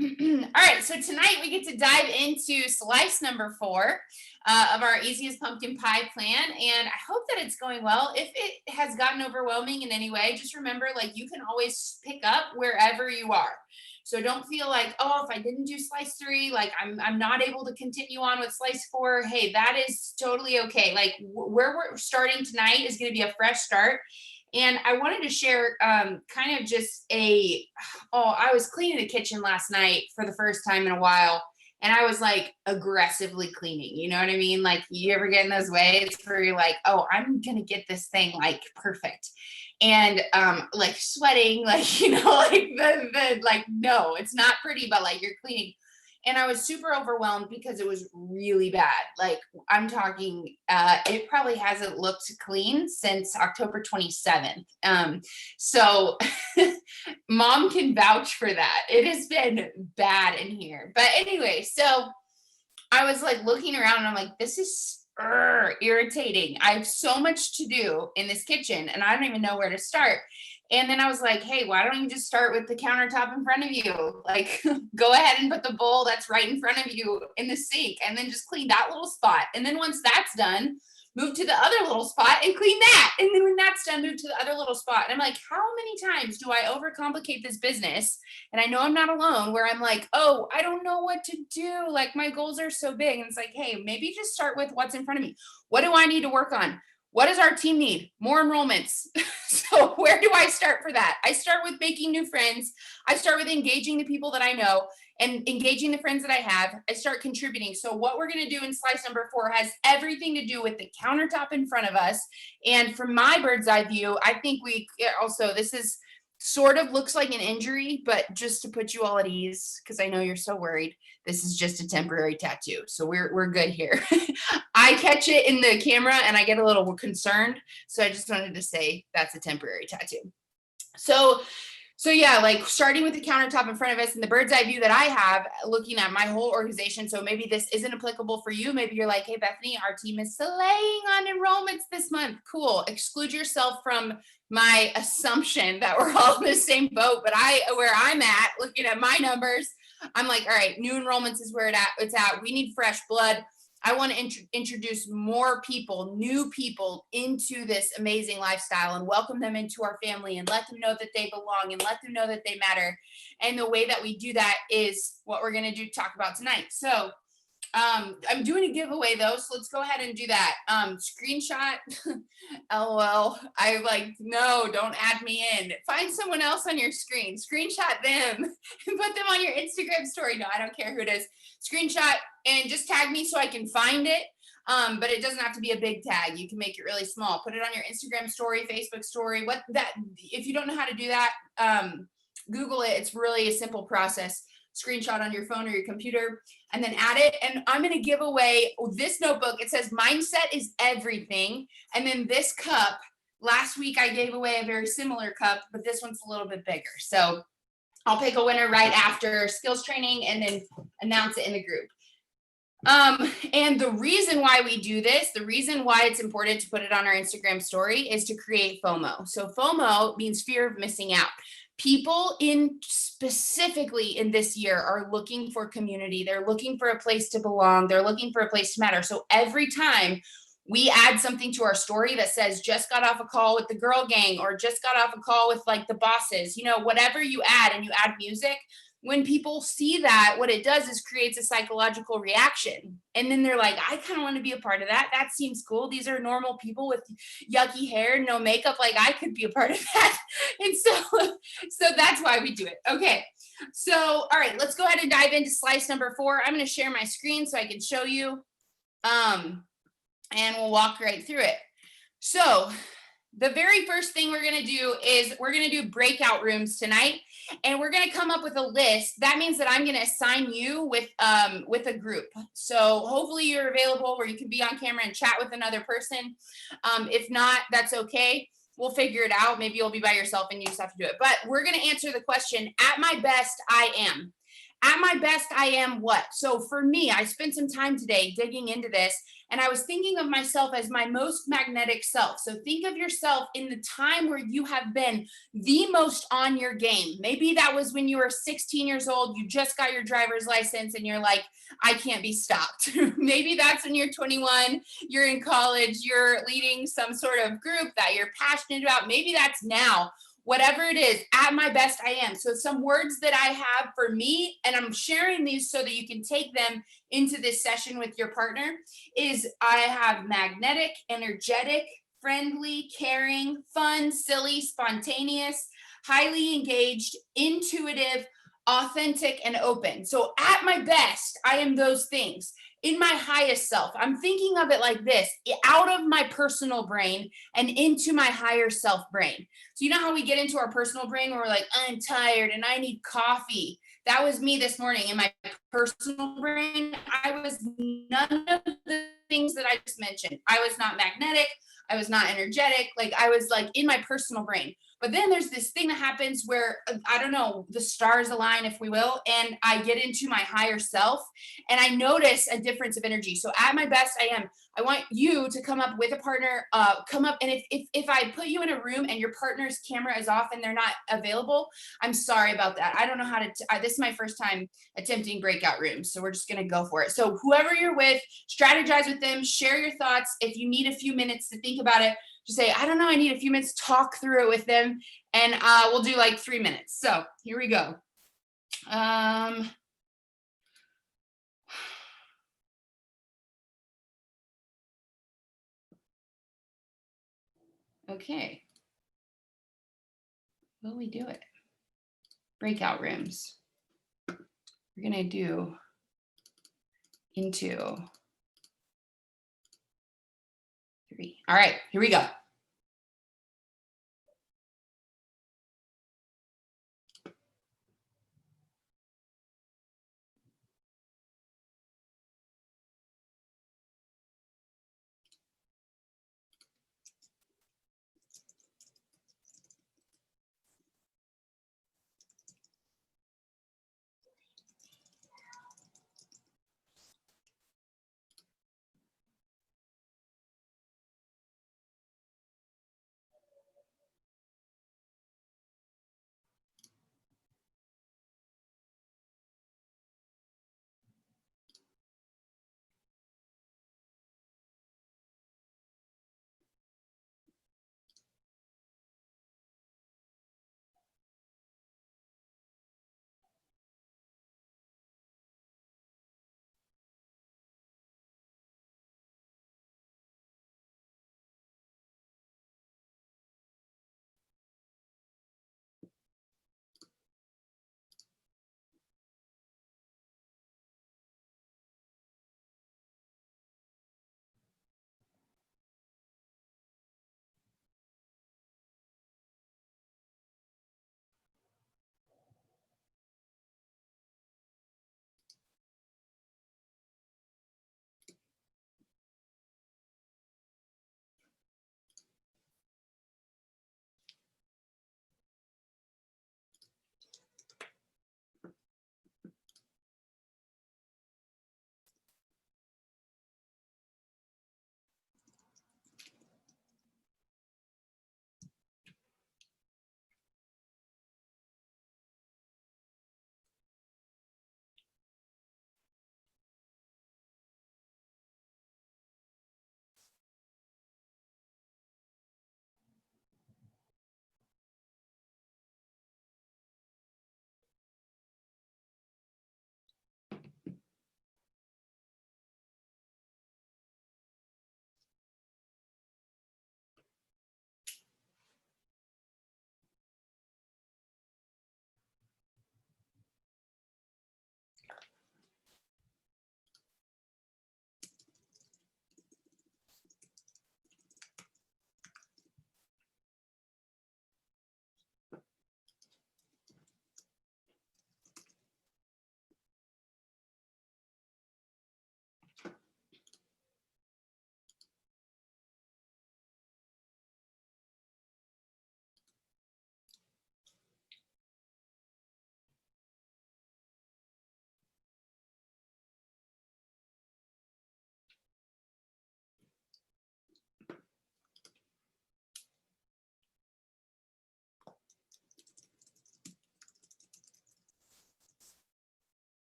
All right, so tonight we get to dive into slice number 4 of our easiest pumpkin pie plan, and I hope that it's going well. If it has gotten overwhelming in any way, just remember, like, you can always pick up wherever you are. So don't feel like, oh, if I didn't do slice 3, like I'm not able to continue on with slice 4. Hey, that is totally okay. Like where we're starting tonight is going to be a fresh start. And I wanted to share kind of just I was cleaning the kitchen last night for the first time in a while. And I was like aggressively cleaning, you know what I mean? Like you ever get in those ways where you're like, oh, I'm gonna get this thing like perfect. And like sweating, like, like the like, no, it's not pretty, but like you're cleaning. And I was super overwhelmed because it was really bad. Like I'm talking, it probably hasn't looked clean since October 27th. So mom can vouch for that. It has been bad in here. But anyway, so I was like looking around and I'm like, this is irritating. I have so much to do in this kitchen and I don't even know where to start. And then I was like, hey, why don't you just start with the countertop in front of you? Like, go ahead and put the bowl that's right in front of you in the sink and then just clean that little spot. And then once that's done, move to the other little spot and clean that. And then when that's done, move to the other little spot. And I'm like, how many times do I overcomplicate this business? And I know I'm not alone where I'm like, oh, I don't know what to do. Like my goals are so big. And it's like, hey, maybe just start with what's in front of me. What do I need to work on? What does our team need? More enrollments. So where do I start for that? I start with making new friends. I start with engaging the people that I know and engaging the friends that I have. I start contributing. So what we're going to do in slice number 4 has everything to do with the countertop in front of us. And from my bird's eye view, I think this is sort of looks like an injury, but just to put you all at ease, because I know you're so worried, this is just a temporary tattoo. So we're good here. I catch it in the camera and I get a little concerned. So I just wanted to say that's a temporary tattoo. So yeah, like starting with the countertop in front of us and the bird's eye view that I have looking at my whole organization. So maybe this isn't applicable for you. Maybe you're like, hey, Bethany, our team is slaying on enrollments this month. Cool. Exclude yourself from my assumption that we're all in the same boat. But where I'm at, looking at my numbers, I'm like, all right, new enrollments is where it's at. We need fresh blood. I want to introduce more people, new people into this amazing lifestyle and welcome them into our family and let them know that they belong and let them know that they matter. And the way that we do that is what we're going to talk about tonight. So I'm doing a giveaway though, so let's go ahead and do that. Screenshot, LOL. I like, no, don't add me in. Find someone else on your screen, screenshot them and put them on your Instagram story. No, I don't care who it is. Screenshot and just tag me so I can find it. But it doesn't have to be a big tag. You can make it really small. Put it on your Instagram story, Facebook story. If you don't know how to do that, Google it. It's really a simple process. Screenshot on your phone or your computer and then add it. And I'm going to give away this notebook. It says mindset is everything. And then this cup, last week I gave away a very similar cup, but this one's a little bit bigger. So I'll pick a winner right after skills training and then announce it in the group. And the reason why we do this, the reason why it's important to put it on our Instagram story is to create FOMO. So FOMO means fear of missing out. People specifically in this year are looking for community. They're looking for a place to belong. They're looking for a place to matter. So every time we add something to our story that says just got off a call with the girl gang or just got off a call with like the bosses, whatever you add and you add music, when people see that, what it does is creates a psychological reaction. And then they're like, I kind of want to be a part of that. That seems cool. These are normal people with yucky hair, no makeup. Like I could be a part of that. And so that's why we do it. Okay. So, all right, let's go ahead and dive into slice number 4. I'm going to share my screen so I can show you. And we'll walk right through it. So the very first thing we're going to do is we're going to do breakout rooms tonight. And we're going to come up with a list. That means that I'm going to assign you with a group. So hopefully you're available where you can be on camera and chat with another person. If not, that's okay. We'll figure it out. Maybe you'll be by yourself and you just have to do it. But we're going to answer the question, at my best, I am. At my best, I am what? So for me, I spent some time today digging into this, and I was thinking of myself as my most magnetic self. So think of yourself in the time where you have been the most on your game. Maybe that was when you were 16 years old, you just got your driver's license, and you're like, I can't be stopped. Maybe that's when you're 21, you're in college, you're leading some sort of group that you're passionate about. Maybe that's now. Whatever it is, at my best, I am. So, some words that I have for me, and I'm sharing these so that you can take them into this session with your partner, is I have magnetic, energetic, friendly, caring, fun, silly, spontaneous, highly engaged, intuitive, authentic, and open. So, at my best, I am those things. In my highest self, I'm thinking of it like this: out of my personal brain and into my higher self brain. So you know how we get into our personal brain where we're like, I'm tired and I need coffee. That was me this morning in my personal brain. I was none of the things that I just mentioned. I was not magnetic. I was not energetic. Like I was like in my personal brain. But then there's this thing that happens where I don't know, the stars align, if we will, and I get into my higher self and I notice a difference of energy. So at my best, I am. I want you to come up with a partner, come up. And if I put you in a room and your partner's camera is off and they're not available, I'm sorry about that. I don't know how to, this is my first time attempting breakout rooms. So we're just going to go for it. So whoever you're with, strategize with them, share your thoughts. If you need a few minutes to think about it, just say, I don't know, I need a few minutes, talk through it with them. And we'll do like 3 minutes. So here we go. Okay. Will we do it? Breakout rooms. We're going to do into 3. All right, here we go.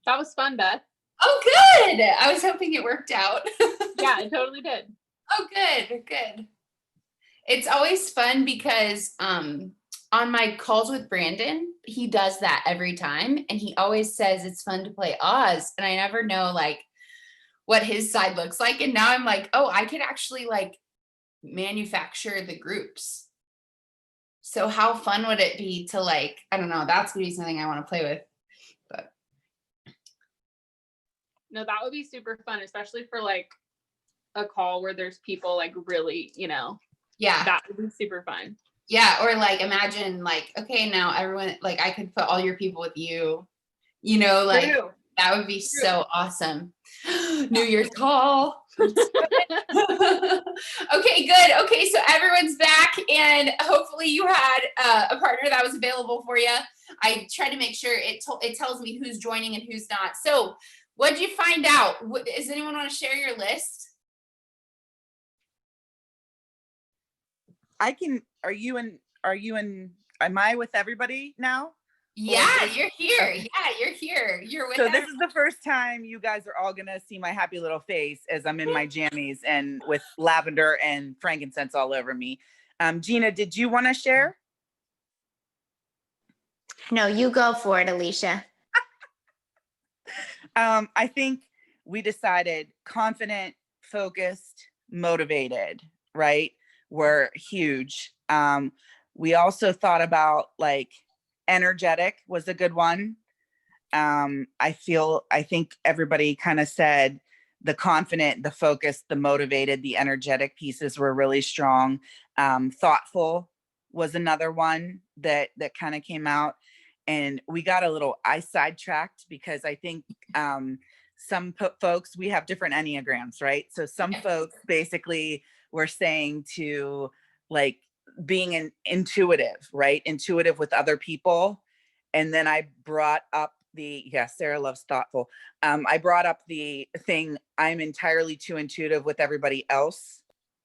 That was fun, Beth. Oh, good. I was hoping it worked out. Yeah, it totally did. Oh, good, good. It's always fun because on my calls with Brandon, he does that every time. And he always says it's fun to play Oz. And I never know like what his side looks like. And now I'm like, oh, I could actually like manufacture the groups. So how fun would it be to like, I don't know, that's gonna be something I want to play with. But no, that would be super fun, especially for like a call where there's people like really, yeah, that would be super fun. Yeah, or like imagine like, okay, now everyone, like I could put all your people with you, like True. that would be so awesome. New Year's call. Okay, good. Okay, so everyone's back and hopefully you had a partner that was available for you. I try to make sure it tells me who's joining and who's not. So what did you find out? Does anyone want to share your list? I can, am I with everybody now? Yeah, you're here. Okay. Yeah, you're here. You're with So this is the first time you guys are all gonna see my happy little face as I'm in my jammies and with lavender and frankincense all over me. Gina, did you want to share? No, you go for it, Alicia. I think we decided confident, focused, motivated, right? Were huge. We also thought about like energetic was a good one. I think everybody kind of said the confident, the focused, the motivated, the energetic pieces were really strong. Thoughtful was another one that kind of came out. And we got a little sidetracked because I think some folks, we have different Enneagrams, right? So some folks basically were saying to like being intuitive, right? Intuitive with other people. And then I brought up Sarah loves thoughtful. I brought up the thing, I'm entirely too intuitive with everybody else,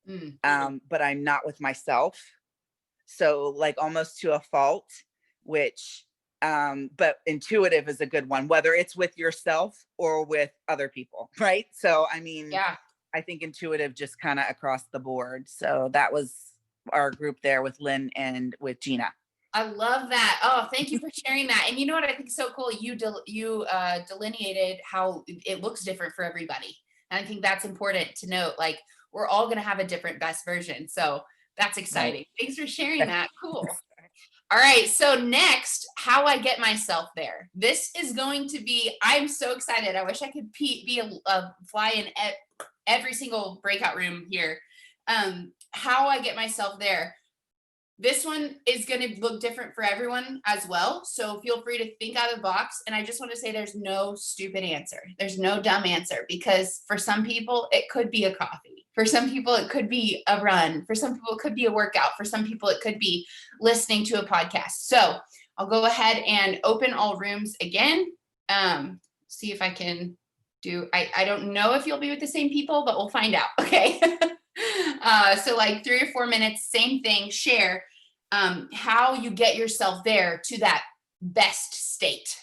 but I'm not with myself. So like almost to a fault, which, but intuitive is a good one, whether it's with yourself or with other people, right? So, I mean, yeah, I think intuitive just kind of across the board. So that was our group there with Lynn and with Gina. I love that. Oh, thank you for sharing that. And you know what I think is so cool? You delineated how it looks different for everybody. And I think that's important to note. Like we're all going to have a different best version. So that's exciting. Right. Thanks for sharing that. Cool. All right. So next, how I get myself there. This is going to be, I'm so excited. I wish I could be a fly in every single breakout room here. How I get myself there. This one is going to look different for everyone as well. So feel free to think out of the box. And I just want to say there's no stupid answer. There's no dumb answer because for some people, it could be a coffee. For some people, it could be a run. For some people, it could be a workout. For some people, it could be listening to a podcast. So I'll go ahead and open all rooms again. See if I can do, I don't know if you'll be with the same people, but we'll find out. Okay. So like 3 or 4 minutes, same thing, share how you get yourself there to that best state.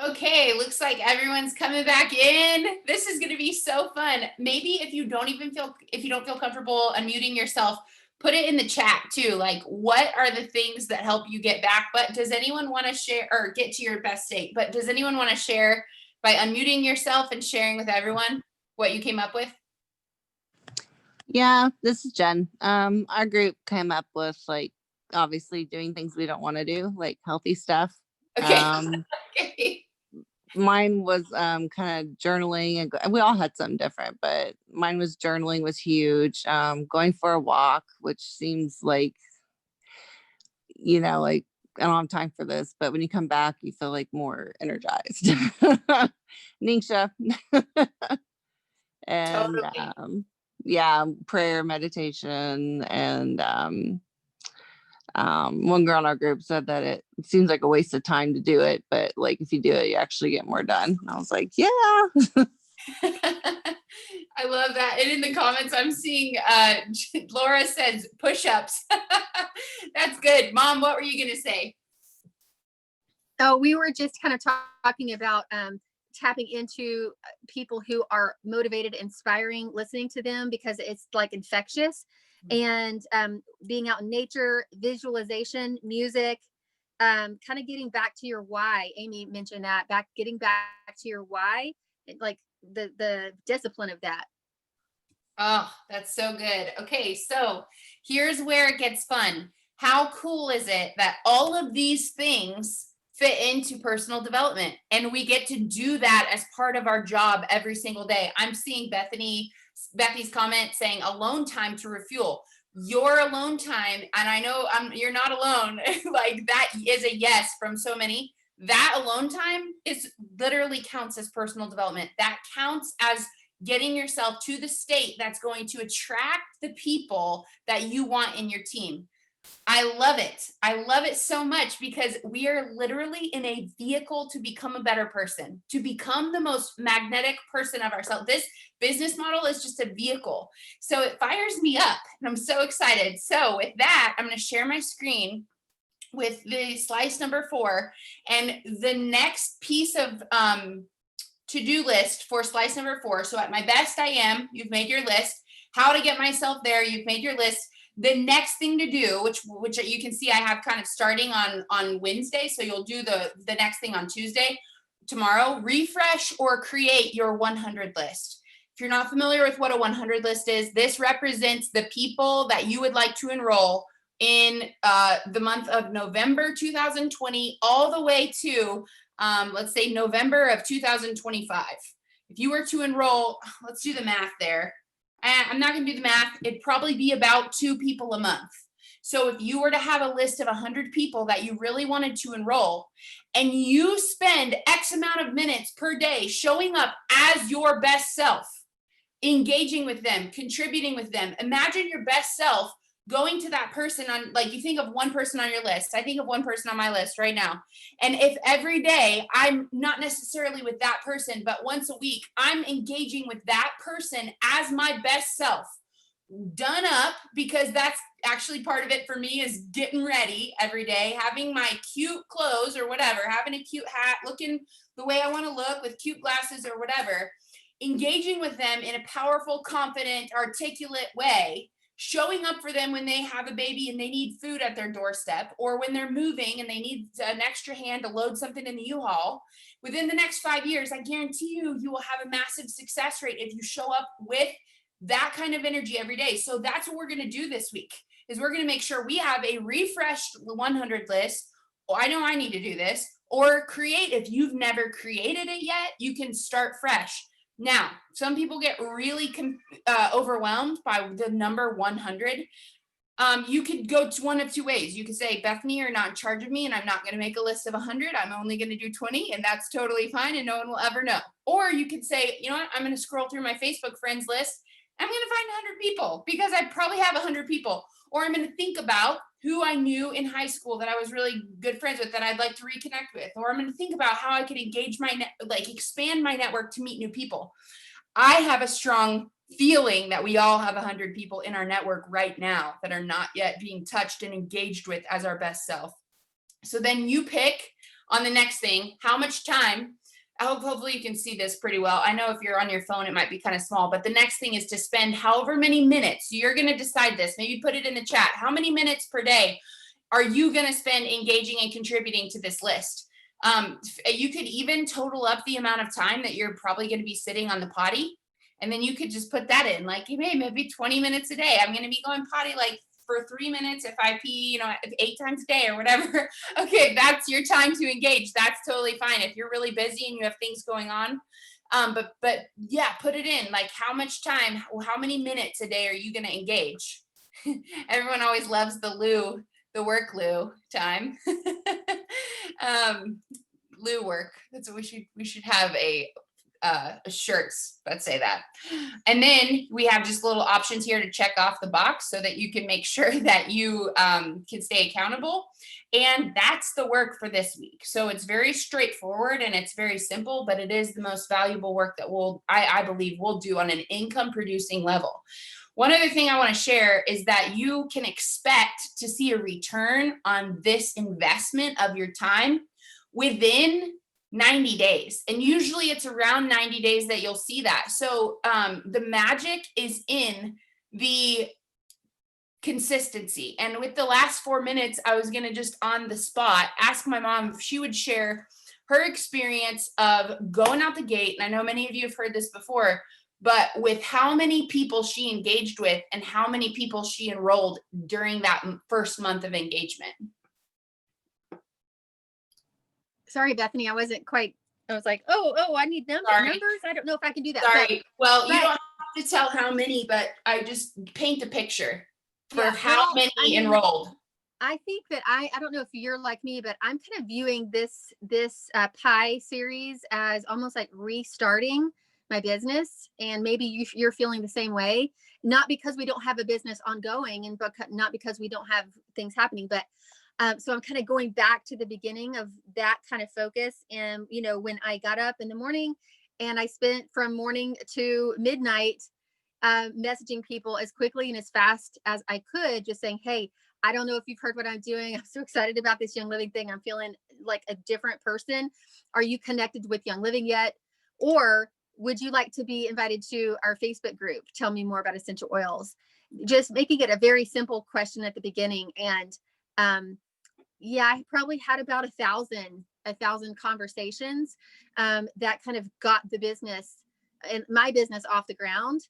Okay, looks like everyone's coming back in. This is going to be so fun. Maybe if you don't feel comfortable unmuting yourself, put it in the chat too. Like, what are the things that help you get back? But does anyone want to share or get to your best state? But does anyone want to share by unmuting yourself and sharing with everyone what you came up with? Yeah, this is Jen. Our group came up with like obviously doing things we don't want to do, like healthy stuff. Okay. Okay. Mine was kind of journaling, and we all had something different, but mine was journaling was huge. Going for a walk, which seems like, like I don't have time for this, but when you come back, you feel like more energized. Nisha. And Totally. yeah, prayer, meditation, and one girl in our group said that it seems like a waste of time to do it, but like if you do it, you actually get more done. And I was like, yeah. I love that. And in the comments, I'm seeing Laura says push-ups. That's good. Mom, what were you going to say? Oh, we were just kind of talking about tapping into people who are motivated, inspiring, listening to them because it's like infectious. And being out in nature, visualization, music, kind of getting back to your why. Amy mentioned that, getting back to your why, like the discipline of that. Oh, that's so good. Okay, so here's where it gets fun. How cool is it that all of these things fit into personal development and we get to do that as part of our job every single day? I'm seeing Becky's comment saying alone time to refuel. Your alone time, and I know you're not alone, like that is a yes from so many. That alone time is literally counts as personal development. That counts as getting yourself to the state that's going to attract the people that you want in your team. I love it. I love it so much because we are literally in a vehicle to become a better person, to become the most magnetic person of ourselves. This business model is just a vehicle. So it fires me up and I'm so excited. So with that, I'm going to share my screen with the slice number 4 and the next piece of to-do list for slice number 4. So at my best I am, you've made your list. How to get myself there, you've made your list. The next thing to do, which you can see I have kind of starting on Wednesday, so you'll do the next thing on Tuesday, tomorrow, refresh or create your 100 list. If you're not familiar with what a 100 list is, this represents the people that you would like to enroll in the month of November 2020 all the way to let's say November of 2025. If you were to enroll, let's do the math there. I'm not going to do the math. It'd probably be about 2 people a month. So if you were to have a list of 100 people that you really wanted to enroll and you spend X amount of minutes per day showing up as your best self, engaging with them, contributing with them, imagine your best self going to that person on, like, you think of one person on your list. I think of one person on my list right now. And if every day I'm not necessarily with that person, but once a week, I'm engaging with that person as my best self, done up, because that's actually part of it for me is getting ready every day, having my cute clothes or whatever, having a cute hat, looking the way I want to look with cute glasses or whatever, engaging with them in a powerful, confident, articulate way, showing up for them when they have a baby and they need food at their doorstep, or when they're moving and they need an extra hand to load something in the U-Haul. Within the next 5 years, I guarantee you will have a massive success rate if you show up with that kind of energy every day. So that's what we're going to do this week, is we're going to make sure we have a refreshed 100 list. Oh, I know I need to do this, or create. If you've never created it yet, you can start fresh. Now, some people get really overwhelmed by the number 100. You could go to one of 2 ways. You could say, Bethany, you're not in charge of me and I'm not going to make a list of 100. I'm only going to do 20 and that's totally fine and no one will ever know. Or you could say, you know what, I'm going to scroll through my Facebook friends list. I'm going to find 100 people because I probably have 100 people. Or I'm going to think about who I knew in high school that I was really good friends with that I'd like to reconnect with. Or I'm going to think about how I could engage expand my network to meet new people. I have a strong feeling that we all have 100 people in our network right now that are not yet being touched and engaged with as our best self. So then you pick on the next thing, how much time, hopefully you can see this pretty well. I know if you're on your phone, it might be kind of small, but the next thing is to spend however many minutes. You're going to decide this. Maybe put it in the chat. How many minutes per day are you going to spend engaging and contributing to this list? You could even total up the amount of time that you're probably going to be sitting on the potty. And then you could just put that in, like, hey, maybe 20 minutes a day. I'm going to be going potty like for 3 minutes if I pee, 8 times a day or whatever. Okay, that's your time to engage. That's totally fine if you're really busy and you have things going on. But yeah, put it in, like, how much time, how many minutes a day are you going to engage? Everyone always loves the work loo time. Loo work. That's what we should have shirts that say that. And then we have just little options here to check off the box so that you can make sure that you can stay accountable. And that's the work for this week. So it's very straightforward and it's very simple, but it is the most valuable work that I believe we'll do on an income producing level. One other thing I want to share is that you can expect to see a return on this investment of your time within 90 days. And usually it's around 90 days that you'll see that. So the magic is in the consistency. And with the last 4 minutes, I was going to just on the spot ask my mom if she would share her experience of going out the gate. And I know many of you have heard this before, but with how many people she engaged with and how many people she enrolled during that first month of engagement. Sorry, Bethany, I was like, oh, I need numbers. I don't know if I can do that. Sorry. Well, you don't have to tell how many, but I just paint a picture for how many enrolled. I think that I don't know if you're like me, but I'm kind of viewing this pie series as almost like restarting my business. And maybe you're feeling the same way, not because we don't have a business ongoing and not because we don't have things happening, but so I'm kind of going back to the beginning of that kind of focus. And, when I got up in the morning and I spent from morning to midnight messaging people as quickly and as fast as I could, just saying, hey, I don't know if you've heard what I'm doing. I'm so excited about this Young Living thing. I'm feeling like a different person. Are you connected with Young Living yet? Or would you like to be invited to our Facebook group? Tell me more about essential oils. Just making it a very simple question at the beginning. And I probably had about 1,000 conversations that kind of got the business and my business off the ground.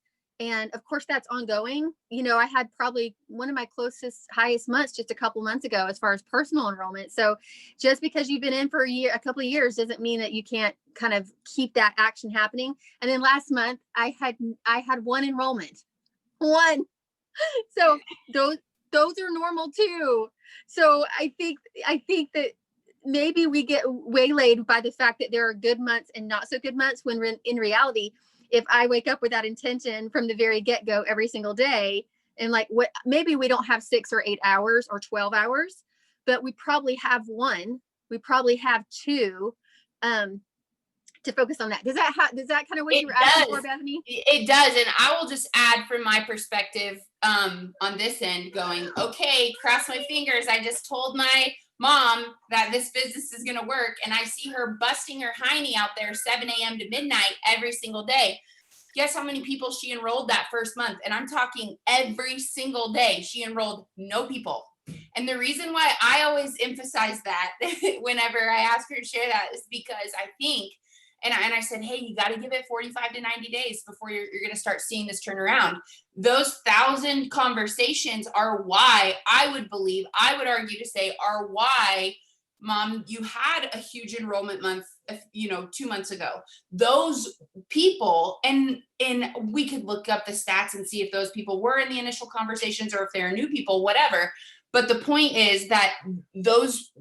And of course that's ongoing. I had probably one of my highest months just a couple months ago as far as personal enrollment. So just because you've been in for a couple of years doesn't mean that you can't kind of keep that action happening. And then last month I had one enrollment, one. So those are normal too. So I think that maybe we get waylaid by the fact that there are good months and not so good months, when in reality, if I wake up with that intention from the very get-go every single day, and maybe we don't have 6 or 8 hours or 12 hours, but we probably have one, we probably have two to focus on that. Does that kind of what you were asking for, Bethany? It does. And I will just add from my perspective on this end, going, okay, cross my fingers. I just told my mom that this business is going to work, and I see her busting her hiney out there 7 a.m. to midnight every single day. Guess how many people she enrolled that first month? And I'm talking every single day. She enrolled no people. And the reason why I always emphasize that whenever I ask her to share that is because I think, and I said, hey, you got to give it 45 to 90 days before you're going to start seeing this turn around. Those 1,000 conversations are why I would argue to say are why, Mom, you had a huge enrollment month, 2 months ago. Those people, and we could look up the stats and see if those people were in the initial conversations or if they're new people, whatever. But the point is that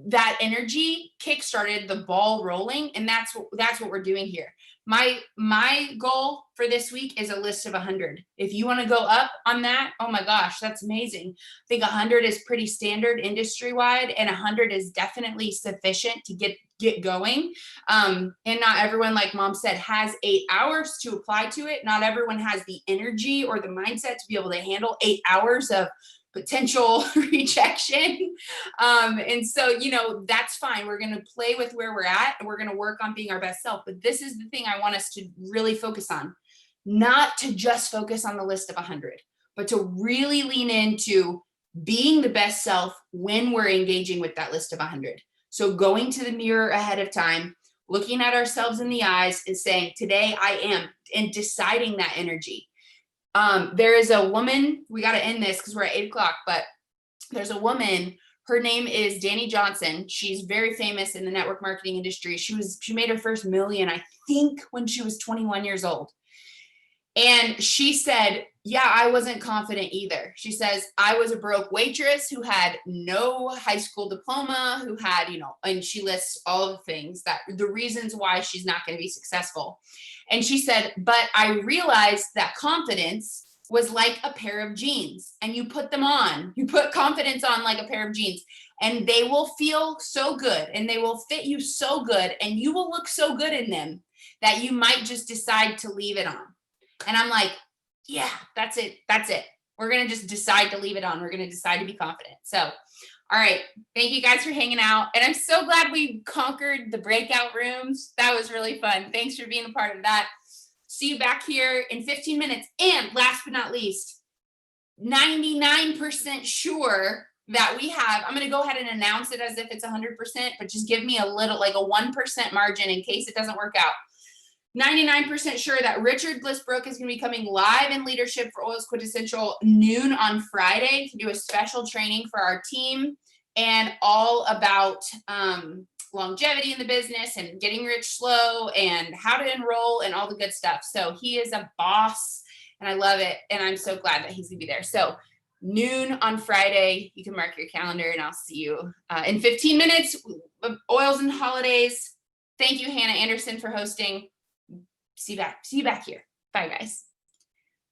that energy kickstarted the ball rolling, and that's what we're doing here. My goal for this week is a list of 100. If you want to go up on that, oh my gosh, that's amazing. I think 100 is pretty standard industry wide, and 100 is definitely sufficient to get going. And not everyone, like Mom said, has 8 hours to apply to it. Not everyone has the energy or the mindset to be able to handle 8 hours of potential rejection. And so, you know, that's fine. We're going to play with where we're at and we're going to work on being our best self. But this is the thing I want us to really focus on, not to just focus on the list of 100, but to really lean into being the best self when we're engaging with that list of 100. So going to the mirror ahead of time, looking at ourselves in the eyes and saying, today I am, and deciding that energy. There is a woman, we got to end this because we're at 8 o'clock, but there's a woman, her name is Danny Johnson. She's very famous in the network marketing industry. She made her first million, I think, when she was 21 years old. And she said, yeah, I wasn't confident either. She says, I was a broke waitress who had no high school diploma, who had, you know, and she lists all of the things that the reasons why she's not going to be successful. And she said, but I realized that confidence was like a pair of jeans, and you put them on, you put confidence on like a pair of jeans, and they will feel so good and they will fit you so good and you will look so good in them that you might just decide to leave it on. And I'm like, yeah, that's it. That's it. We're going to just decide to leave it on. We're going to decide to be confident. So, all right. Thank you guys for hanging out. And I'm so glad we conquered the breakout rooms. That was really fun. Thanks for being a part of that. See you back here in 15 minutes. And last but not least, 99% sure that we have, I'm going to go ahead and announce it as if it's 100%, but just give me a little, like a 1% margin in case it doesn't work out. 99% sure that Richard Glissbrook is going to be coming live in Leadership for Oils Quintessential noon on Friday to do a special training for our team and all about longevity in the business and getting rich slow and how to enroll and all the good stuff. So he is a boss and I love it. And I'm so glad that he's going to be there. So noon on Friday, you can mark your calendar and I'll see you in 15 minutes. Oils and Holidays. Thank you, Hannah Anderson, for hosting. See you back here. Bye, guys.